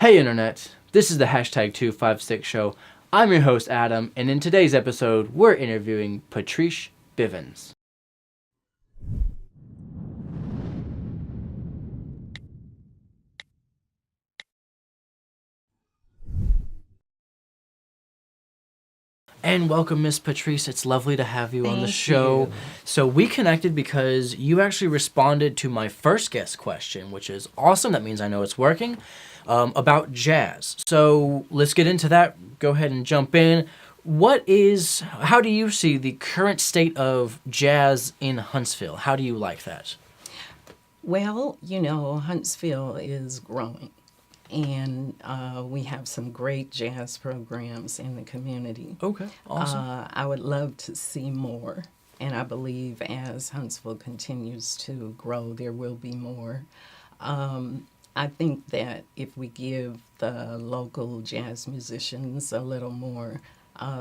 Hey Internet, this is the Hashtag256 show. I'm your host Adam, and in today's episode, we're interviewing Patrice Bivens. And welcome, Miss Patrice. It's lovely to have you on the show. You. So we connected because you actually responded to my first guest question, which is awesome. That means I know it's working, about jazz. So let's get into that. Go ahead and jump in. How do you see the current state of jazz in Huntsville? How do you like that? Well, Huntsville is growing, and we have some great jazz programs in the community. Okay, awesome. I would love to see more, and I believe as Huntsville continues to grow, there will be more. I think that if we give the local jazz musicians a little more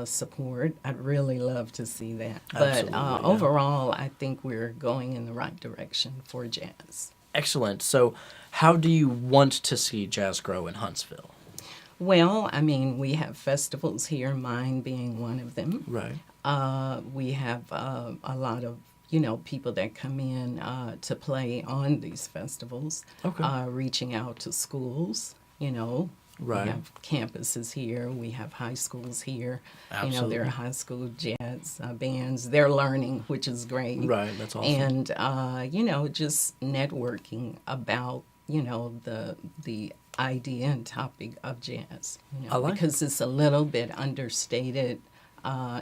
support, I'd really love to see that. But overall, I think we're going in the right direction for jazz. Excellent. So how do you want to see jazz grow in Huntsville? Well, we have festivals here, mine being one of them. Right. We have a lot of people that come in to play on these festivals, reaching out to schools, Right. We have campuses here. We have high schools here. Absolutely. There are high school jazz bands. They're learning, which is great. Right, that's awesome. And, just networking about, the idea and topic of jazz. Because it's a little bit understated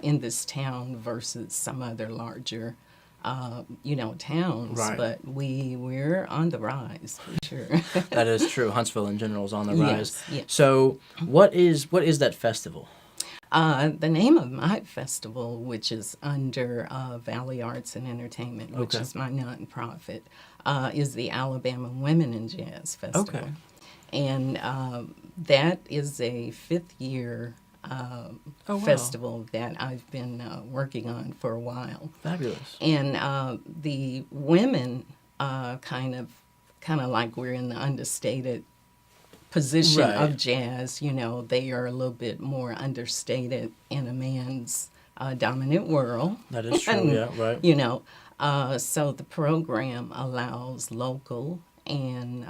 in this town versus some other larger towns, Right. but we're on the rise for sure. That is true. Huntsville in general is on the rise. Yes. So what is that festival? The name of my festival, which is under Valley Arts and Entertainment, which is my nonprofit, is the Alabama Women in Jazz Festival. Okay. And that is a fifth year festival that I've been working on for a while. Fabulous. And the women kind of like we're in the understated position of jazz. They are a little bit more understated in a man's dominant world. That is true, yeah, right. So the program allows local and,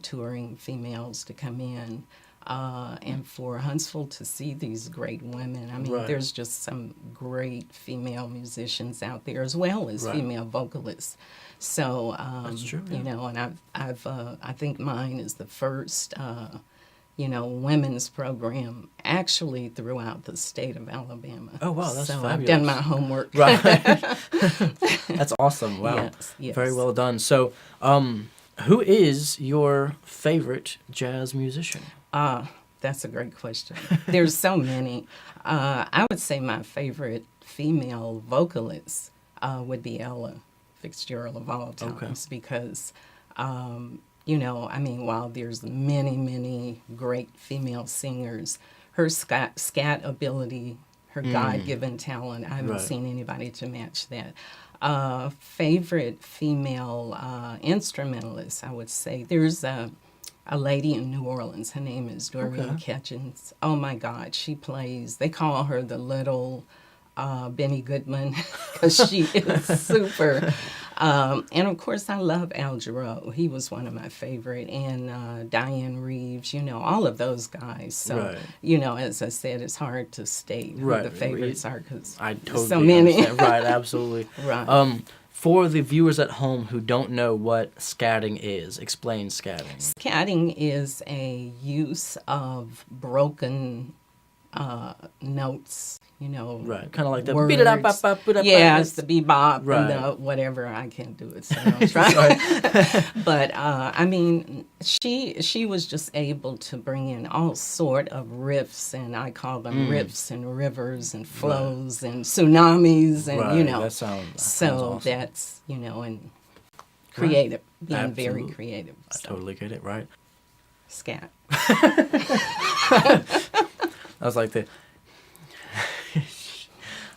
touring females to come in. And for Huntsville to see these great women, Right. There's just some great female musicians out there as well as female vocalists. So, That's true, yeah. And I think mine is the first, women's program actually throughout the state of Alabama. Oh, wow, that's so fabulous. I've done my homework. Right. That's awesome. Wow. Yes. Very well done. So, who is your favorite jazz musician? That's a great question. There's so many. I would say my favorite female vocalist would be Ella Fitzgerald of all times because, while there's many, many great female singers, her scat ability, her God-given talent, I haven't seen anybody to match that. Favorite female instrumentalist, I would say. There's a lady in New Orleans. Her name is Doreen Ketchens. Oh, my God. She plays, they call her the little Benny Goodman because she is super. And, of course, I love Al Jarreau. He was one of my favorite. And Diane Reeves, all of those guys. So, as I said, it's hard to state who the favorites are because there's so many. Right, absolutely. Right. For the viewers at home who don't know what scatting is, explain scatting. Skatting is a use of broken notes, Right, kind of like the words. Yeah, it's the bebop and the whatever. I can't do it, so don't try. But she was just able to bring in all sort of riffs, and I call them riffs and rivers and flows and tsunamis, and that sounds so awesome. that's and creative, being very creative. I totally get it. Right. Scat. I was like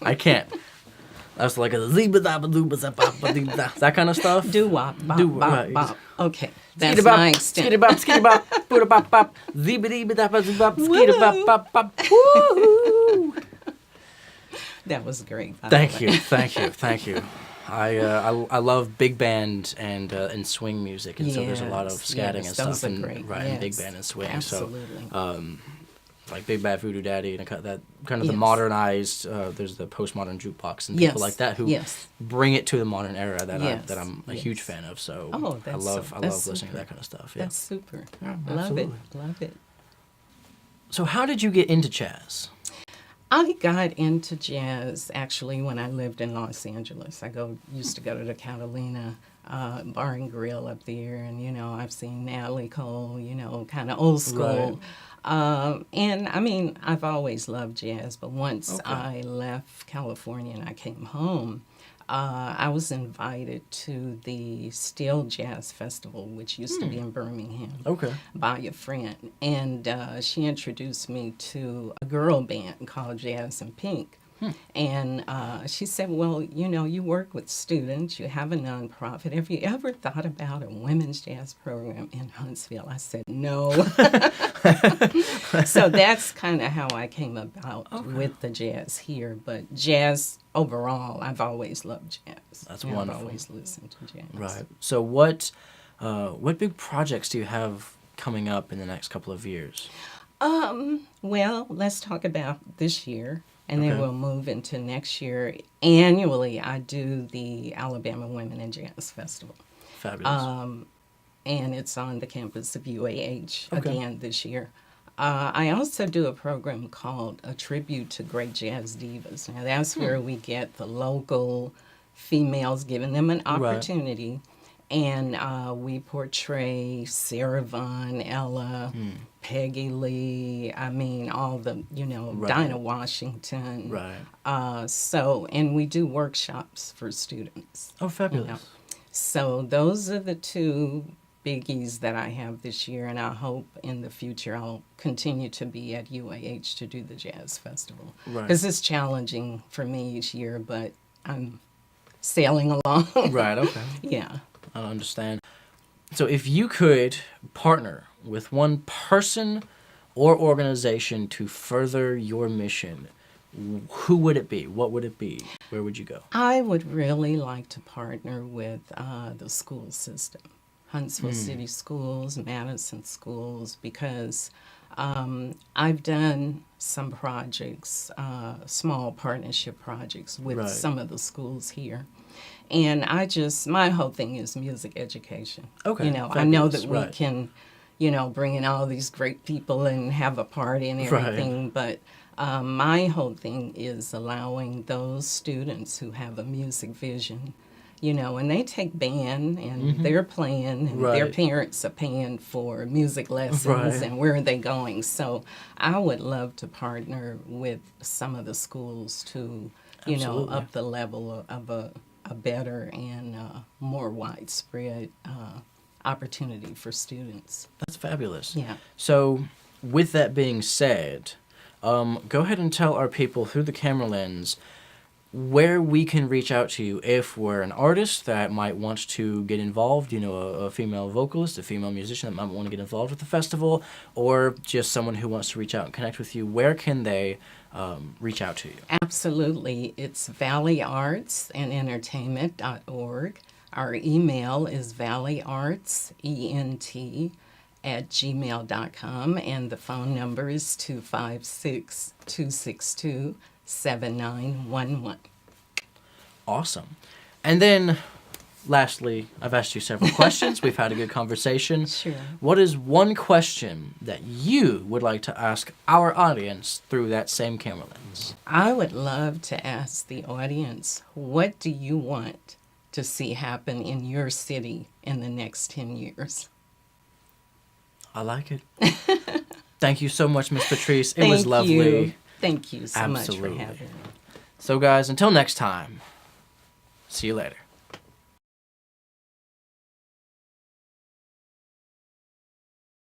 I can't. That's like a that kind of stuff. Doo-wop, bop, bop, Right. bop. Okay, that's my extent. Skitty bop, skitty bop, booda bop bop, zibbity bop bop, skitty bop bop bop. Woo! That was great. Thank you. I love big band and swing music, and so there's a lot of scatting and stuff, and and big band and swing. Absolutely. So, like Big Bad Voodoo Daddy and that kind of the modernized. There's the postmodern jukebox and people like that who bring it to the modern era that I'm a huge fan of. So I love listening to that kind of stuff. Yeah. That's super. Yeah, Love it. So how did you get into jazz? I got into jazz actually when I lived in Los Angeles. Used to go to the Catalina Bar and Grill up there, and I've seen Natalie Cole, kind of old school. Right. And I mean, I've always loved jazz, but once I left California and I came home, I was invited to the Steel Jazz Festival, which used to be in Birmingham, by a friend. And she introduced me to a girl band called Jazz and Pink. And she said, well, you work with students, you have a nonprofit. Have you ever thought about a women's jazz program in Huntsville? I said, no. So that's kind of how I came about with the jazz here. But jazz overall, I've always loved jazz. That's wonderful. I've always listened to jazz. Right. So what big projects do you have coming up in the next couple of years? Well, let's talk about this year. And then we'll move into next year. Annually, I do the Alabama Women in Jazz Festival. Fabulous. And it's on the campus of UAH again this year. I also do a program called A Tribute to Great Jazz Divas. Now, that's where we get the local females, giving them an opportunity. And we portray Sarah Vaughan, Ella, Peggy Lee, I mean, all the, Dinah Washington. Right. And we do workshops for students. Oh, fabulous. So those are the two biggies that I have this year, and I hope in the future I'll continue to be at UAH to do the Jazz Festival. Right. Because it's challenging for me each year, but I'm sailing along. Right, okay. Yeah. I understand. So if you could partner with one person or organization to further your mission, who would it be? What would it be? Where would you go? I would really like to partner with the school system, Huntsville City Schools, Madison Schools, because I've done some projects, small partnership projects with some of the schools here. And my whole thing is music education. Okay. I know that we can, bring in all these great people and have a party and everything, but my whole thing is allowing those students who have a music vision, and they take band and they're playing and their parents are paying for music lessons and where are they going. So I would love to partner with some of the schools to, up the level of a better and more widespread opportunity for students. That's fabulous. Yeah. So with that being said, go ahead and tell our people through the camera lens where we can reach out to you if we're an artist that might want to get involved, a female vocalist, a female musician that might want to get involved with the festival, or just someone who wants to reach out and connect with you. Where can they reach out to you? Absolutely. It's valleyartsandentertainment.org. Our email is valleyartsent@gmail.com, and the phone number is 256-262-7911. Awesome. And then, lastly, I've asked you several questions. We've had a good conversation. Sure. What is one question that you would like to ask our audience through that same camera lens? I would love to ask the audience, what do you want to see happen in your city in the next 10 years? I like it. Thank you so much, Miss Patrice. It was lovely. Thank you so much for having me. So, guys, until next time, see you later.